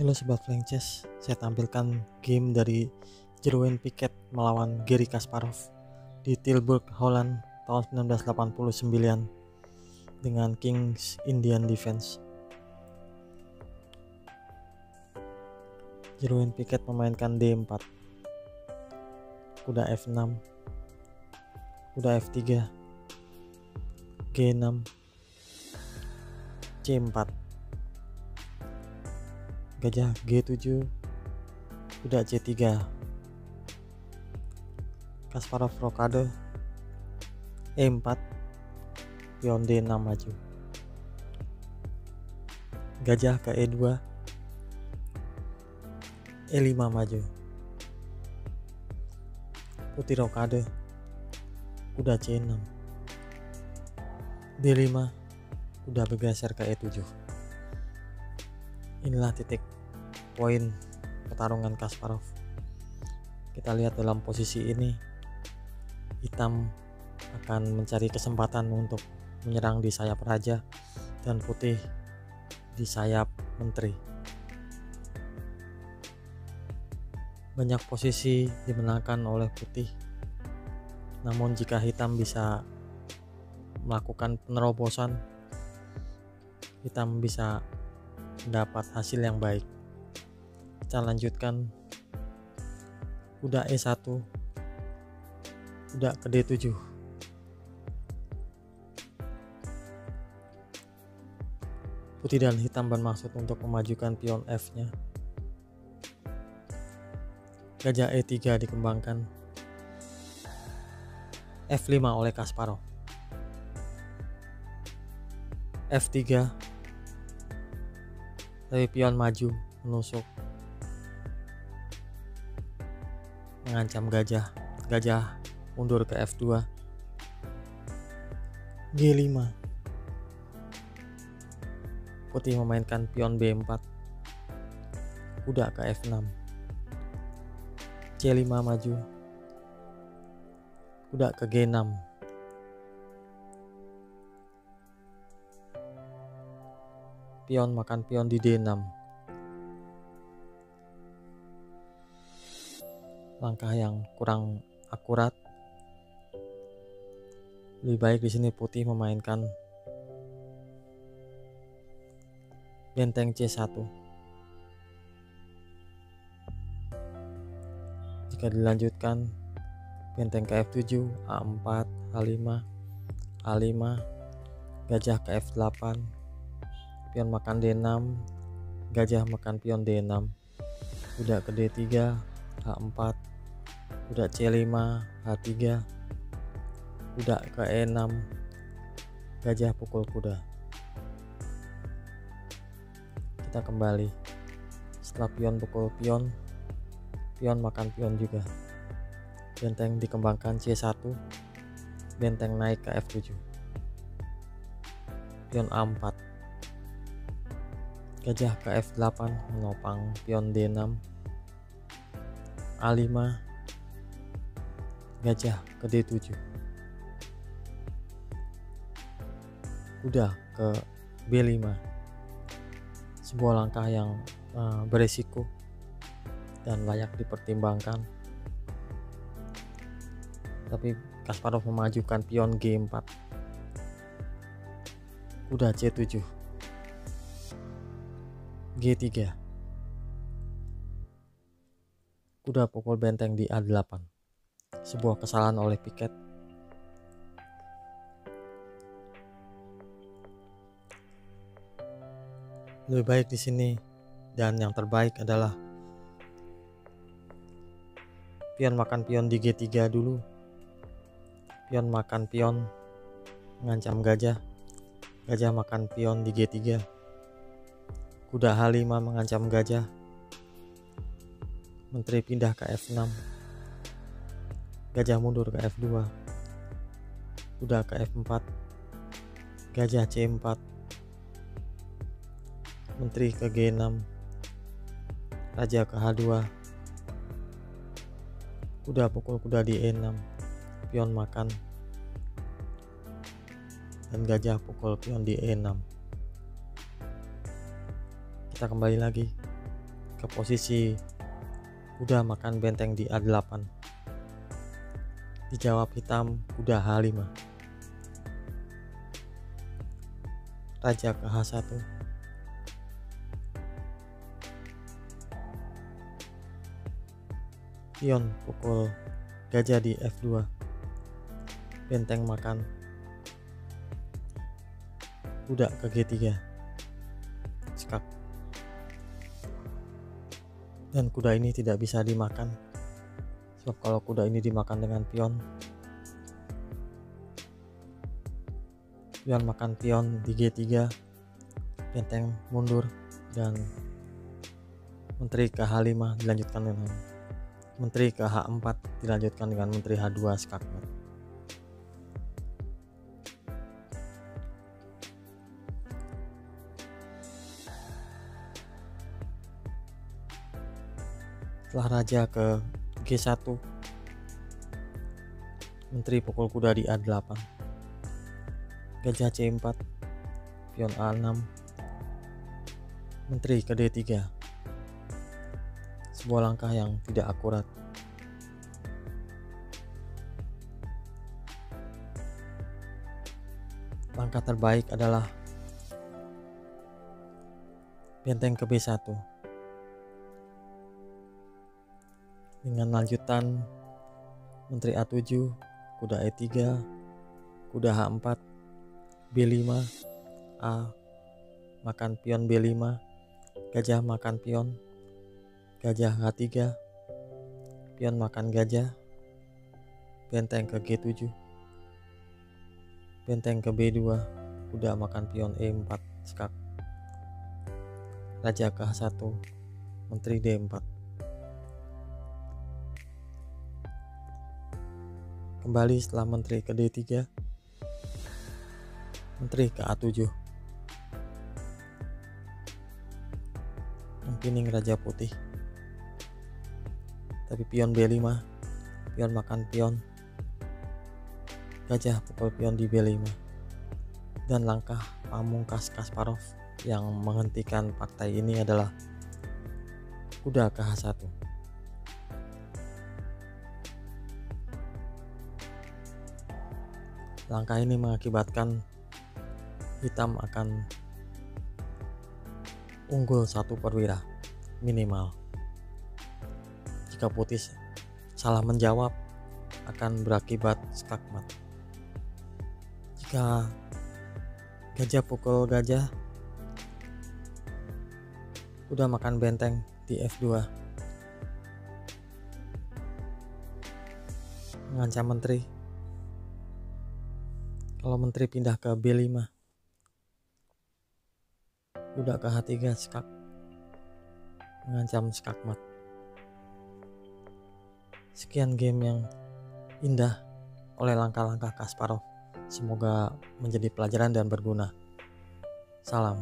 Halo Sobat Flying Chess, saya tampilkan game dari Jeroen Piquet melawan Garry Kasparov di Tilburg, Holland tahun 1989 dengan King's Indian Defense. Jeroen Piquet memainkan D4, kuda F6, kuda F3, G6, C4, gajah G7, kuda C3, Kasparov rokade, E4, pion D6 maju, gajah ke E2, E5 maju, putih rokade, kuda C6, D5, kuda bergeser ke E7. Inilah titik poin pertarungan Kasparov. Kita lihat dalam posisi ini, hitam akan mencari kesempatan untuk menyerang di sayap raja dan putih di sayap menteri. Banyak posisi dimenangkan oleh putih, namun jika hitam bisa melakukan penerobosan, hitam bisa mendapat hasil yang baik. Kita lanjutkan, kuda E1, kuda ke D7, putih dan hitam bermaksud untuk memajukan pion F nya. Gajah E3 dikembangkan, F5 oleh Kasparov, F3, tapi pion maju menusuk, mengancam gajah. Gajah mundur ke F2, G5, putih memainkan pion B4, kuda ke F6, C5 maju, kuda ke G6, pion makan pion di D6. Langkah yang kurang akurat. Lebih baik di sini putih memainkan benteng C1. Jika dilanjutkan, benteng ke F7, A4, A5, A5, gajah ke F8, pion makan D6, gajah makan pion D6, kuda ke D3, H4, kuda C5, H3, kuda ke E6, gajah pukul kuda. Kita kembali, setelah pion pukul pion, pion makan pion juga, benteng dikembangkan C1, benteng naik ke F7, pion A4, gajah ke F8 menopang pion D6, A5, gajah ke D7, kuda ke B5. Sebuah langkah yang beresiko dan layak dipertimbangkan, tapi Kasparov memajukan pion G4, kuda C7, G3, kuda pukul benteng di A8. Sebuah kesalahan oleh Piquet. Lebih baik di sini, dan yang terbaik adalah pion makan pion di G3 dulu. Pion makan pion mengancam gajah. Gajah makan pion di G3. Kuda H5 mengancam gajah. Menteri pindah ke F6. Gajah mundur ke F2. Kuda ke F4. Gajah C4. Menteri ke G6. Raja ke H2. Kuda pukul kuda di E6. Pion makan. Dan gajah pukul pion di E6. Kita kembali lagi. ke posisi kuda makan benteng di A8. Dijawab hitam kuda H5. Raja ke H1. Pion pukul gajah di F2. Benteng makan kuda ke G3. Skak. Dan kuda ini tidak bisa dimakan, sebab kalau kuda ini dimakan dengan pion makan pion di G3, benteng mundur, dan menteri ke H5 dilanjutkan dengan menteri ke H4 dilanjutkan dengan menteri H2 skakmat. Setelah raja ke G1, menteri pukul kuda di A8. Gajah C4, pion A6, menteri ke D3. Sebuah langkah yang tidak akurat. Langkah terbaik adalah benteng ke B1 dengan lanjutan menteri A7, kuda E3, kuda H4, B5, A makan pion B5, gajah makan pion, gajah H3, pion makan gajah, benteng ke G7, benteng ke B2, kuda makan pion E4 skak, raja ke H1, menteri D4. Kembali setelah menteri ke D3, menteri ke A7, empining raja putih, tapi pion B5, pion makan pion, gajah pukul pion di B5, dan langkah pamungkas Kasparov yang menghentikan partai ini adalah kuda ke H1. Langkah ini mengakibatkan hitam akan unggul 1 perwira minimal. Jika putih salah menjawab, akan berakibat skakmat. Jika gajah pukul gajah, kuda makan benteng di F2, mengancam menteri. Kalau menteri pindah ke B5, kuda ke H3 skak, mengancam skakmat. Sekian game yang indah oleh langkah-langkah Kasparov. Semoga menjadi pelajaran dan berguna. Salam.